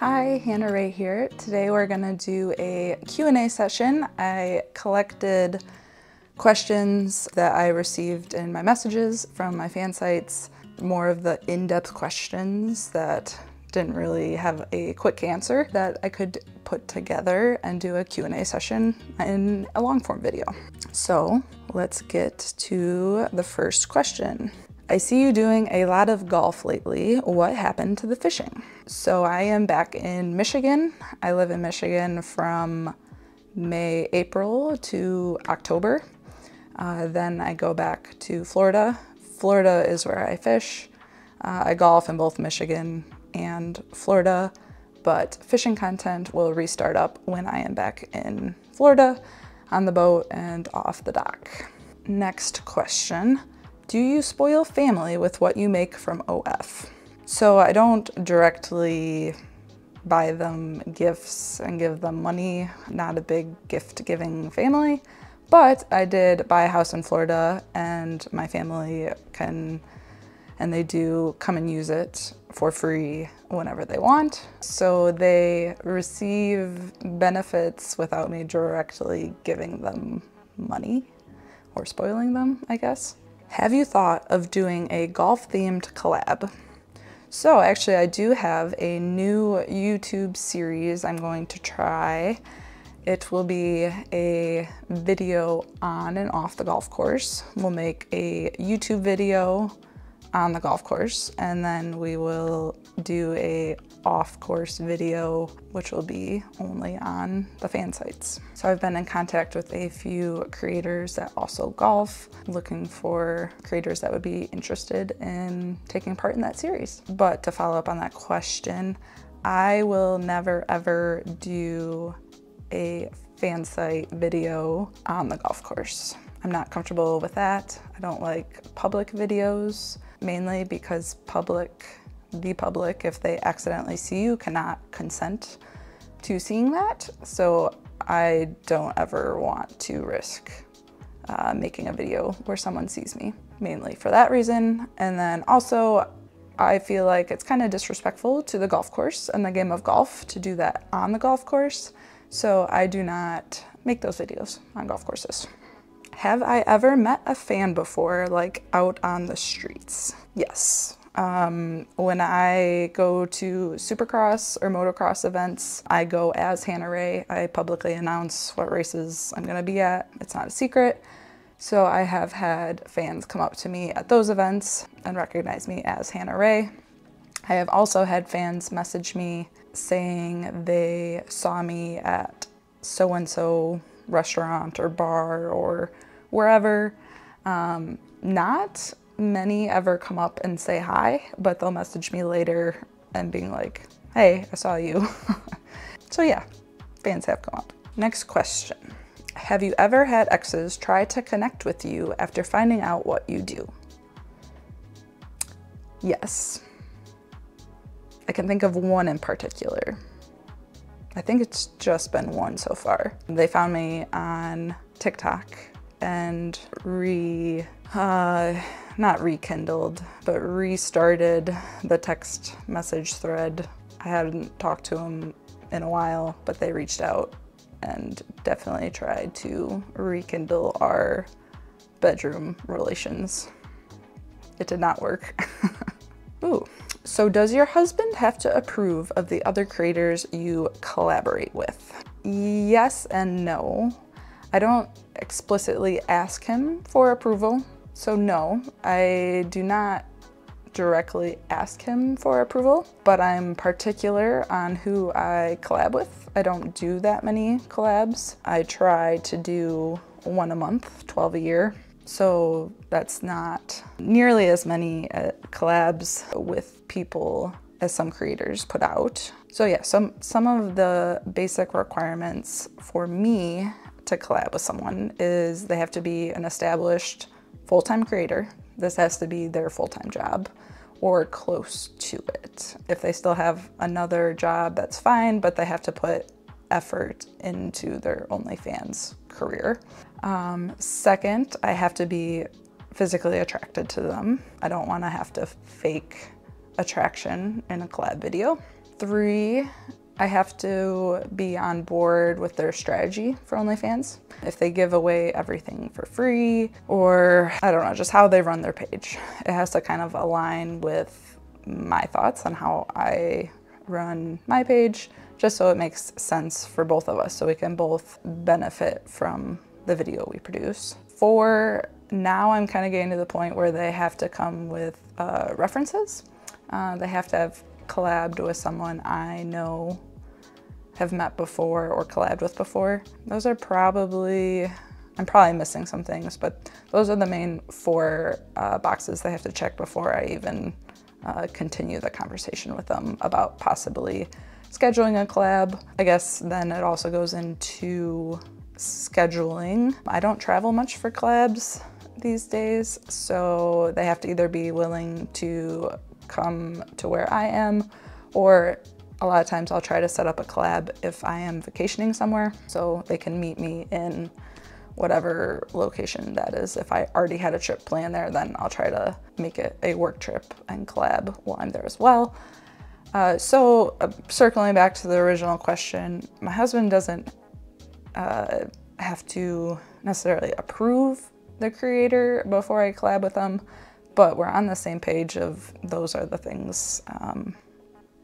Hi, Hannah Ray here. Today we're gonna do a Q&A session. I collected questions that I received in my messages from my fan sites, more of the in-depth questions that didn't really have a quick answer that I could put together and do a Q&A session in a long form video. So let's get to the first question. I see you doing a lot of golf lately. What happened to the fishing? So I am back in Michigan. I live in Michigan from April to October. Then I go back to Florida. Florida is where I fish. I golf in both Michigan and Florida, but fishing content will restart up when I am back in Florida on the boat and off the dock. Next question. Do you spoil family with what you make from OF? So I don't directly buy them gifts and give them money. Not a big gift giving family, but I did buy a house in Florida and my family can, and they do come and use it for free whenever they want. So they receive benefits without me directly giving them money or spoiling them, I guess. Have you thought of doing a golf-themed collab? So actually I do have a new YouTube series I'm going to try. It will be a video on and off the golf course. We'll make a YouTube video on the golf course, and then we will do a off-course video, which will be only on the fan sites. So I've been in contact with a few creators that also golf, looking for creators that would be interested in taking part in that series. But to follow up on that question, I will never ever do a fan site video on the golf course. I'm not comfortable with that. I don't like public videos, mainly because the public, if they accidentally see you, cannot consent to seeing that. So I don't ever want to risk making a video where someone sees me, mainly for that reason. And then also, I feel like it's kind of disrespectful to the golf course and the game of golf to do that on the golf course. So I do not make those videos on golf courses. Have I ever met a fan before, like out on the streets? Yes. When I go to Supercross or motocross events, I go as Hannah Ray. I publicly announce what races I'm gonna be at. It's not a secret. So I have had fans come up to me at those events and recognize me as Hannah Ray. I have also had fans message me saying they saw me at so-and-so restaurant or bar or wherever. Not many ever come up and say hi, but they'll message me later and being like, hey, I saw you. So yeah, fans have come up. Next question. Have you ever had exes try to connect with you after finding out what you do? Yes. I can think of one in particular. I think it's just been one so far. They found me on TikTok and not rekindled, but restarted the text message thread. I hadn't talked to them in a while, but they reached out and definitely tried to rekindle our bedroom relations. It did not work. Ooh. So does your husband have to approve of the other creators you collaborate with? Yes and no. I don't explicitly ask him for approval, so no, I do not directly ask him for approval, but I'm particular on who I collab with. I don't do that many collabs. I try to do one a month, 12 a year. So that's not nearly as many collabs with people as some creators put out. So yeah, some of the basic requirements for me to collab with someone is they have to be an established full-time creator. This has to be their full-time job or close to it. If they still have another job, that's fine, but they have to put effort into their OnlyFans career. Second, I have to be physically attracted to them. I don't want to have to fake attraction in a collab video. 3, I have to be on board with their strategy for OnlyFans. If they give away everything for free, or I don't know, just how they run their page. It has to kind of align with my thoughts on how I run my page, just so it makes sense for both of us, so we can both benefit from the video we produce. 4, now I'm kind of getting to the point where they have to come with references. They have to have collabed with someone I know, have met before, or collabed with before. Those are probably, I'm probably missing some things, but those are the main 4 boxes they have to check before I even continue the conversation with them about possibly scheduling a collab. I guess then it also goes into scheduling. I don't travel much for collabs these days, so they have to either be willing to come to where I am, or a lot of times I'll try to set up a collab if I am vacationing somewhere, so they can meet me in whatever location that is. If I already had a trip planned there, then I'll try to make it a work trip and collab while I'm there as well. Circling back to the original question, my husband doesn't have to necessarily approve the creator before I collab with them, but we're on the same page of those are the things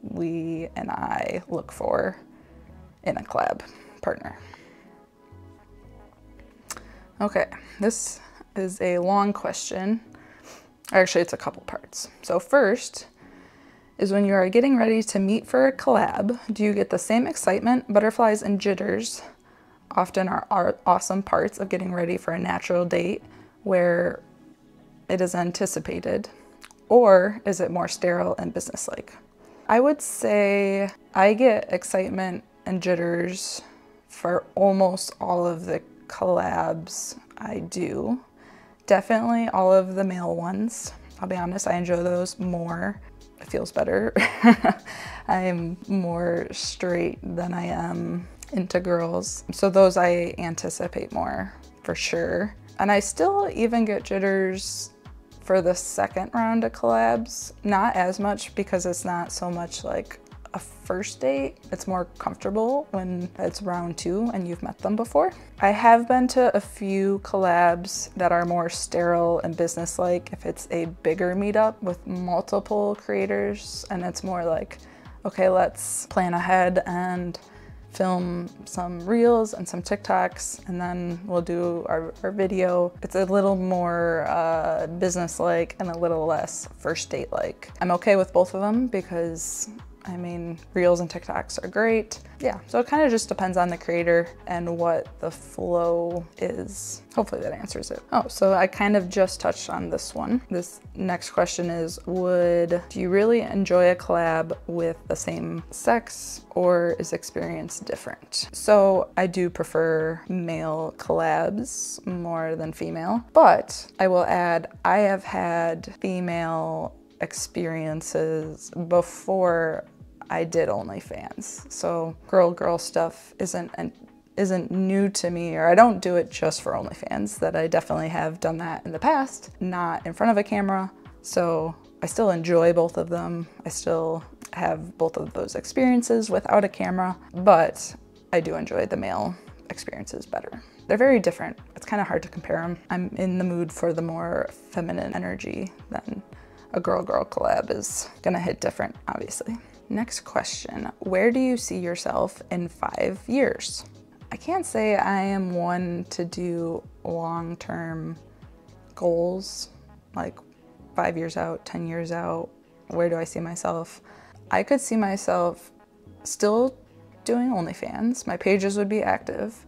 we and I look for in a collab partner. Okay, this is a long question. Actually, it's a couple parts. So first is, when you are getting ready to meet for a collab, do you get the same excitement, butterflies, and jitters often are awesome parts of getting ready for a natural date where it is anticipated, or is it more sterile and businesslike? I would say I get excitement and jitters for almost all of the collabs I do. Definitely all of the male ones. I'll be honest, I enjoy those more. It feels better. I am more straight than I am into girls. So those I anticipate more for sure. And I still even get jitters for the second round of collabs. Not as much, because it's not so much like a first date. It's more comfortable when it's round 2 and you've met them before. I have been to a few collabs that are more sterile and businesslike if it's a bigger meetup with multiple creators and it's more like, okay, let's plan ahead and film some reels and some TikToks, and then we'll do our video. It's a little more business-like and a little less first date-like. I'm okay with both of them because, I mean, reels and TikToks are great. Yeah, so it kind of just depends on the creator and what the flow is. Hopefully that answers it. Oh, so I kind of just touched on this one. This next question is, do you really enjoy a collab with the same sex, or is experience different? So I do prefer male collabs more than female, but I will add, I have had female experiences before I did OnlyFans. So girl stuff isn't new to me, or I don't do it just for OnlyFans. That I definitely have done that in the past, not in front of a camera. So I still enjoy both of them. I still have both of those experiences without a camera, but I do enjoy the male experiences better. They're very different. It's kind of hard to compare them. I'm in the mood for the more feminine energy than a girl-girl collab is gonna hit different, obviously. Next question, where do you see yourself in 5 years? I can't say I am one to do long-term goals, like 5 years out, 10 years out. Where do I see myself? I could see myself still doing OnlyFans. My pages would be active,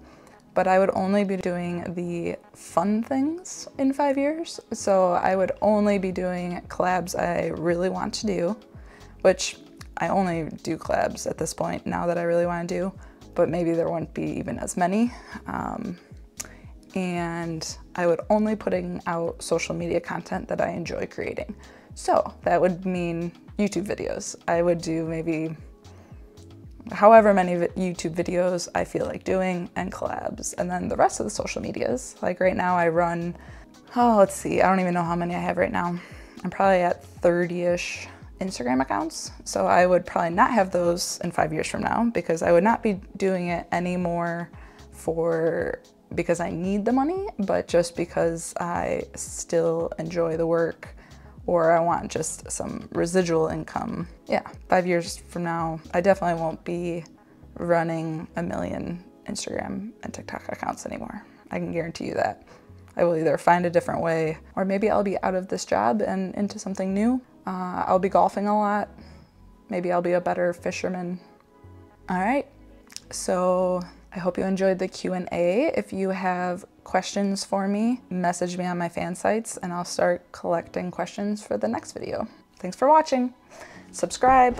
but I would only be doing the fun things in 5 years. So I would only be doing collabs I really want to do, which I only do collabs at this point now that I really want to do, but maybe there wouldn't be even as many. And I would only putting out social media content that I enjoy creating. So that would mean YouTube videos. I would do maybe however many YouTube videos I feel like doing, and collabs. And then the rest of the social medias, like right now I run, let's see, I don't even know how many I have right now. I'm probably at 30-ish Instagram accounts. So I would probably not have those in 5 years from now, because I would not be doing it anymore because I need the money, but just because I still enjoy the work, or I want just some residual income. Yeah, 5 years from now, I definitely won't be running a million Instagram and TikTok accounts anymore. I can guarantee you that. I will either find a different way, or maybe I'll be out of this job and into something new. I'll be golfing a lot. Maybe I'll be a better fisherman. All right, so I hope you enjoyed the Q&A. If you have questions for me, message me on my fan sites and I'll start collecting questions for the next video. Thanks for watching. Subscribe.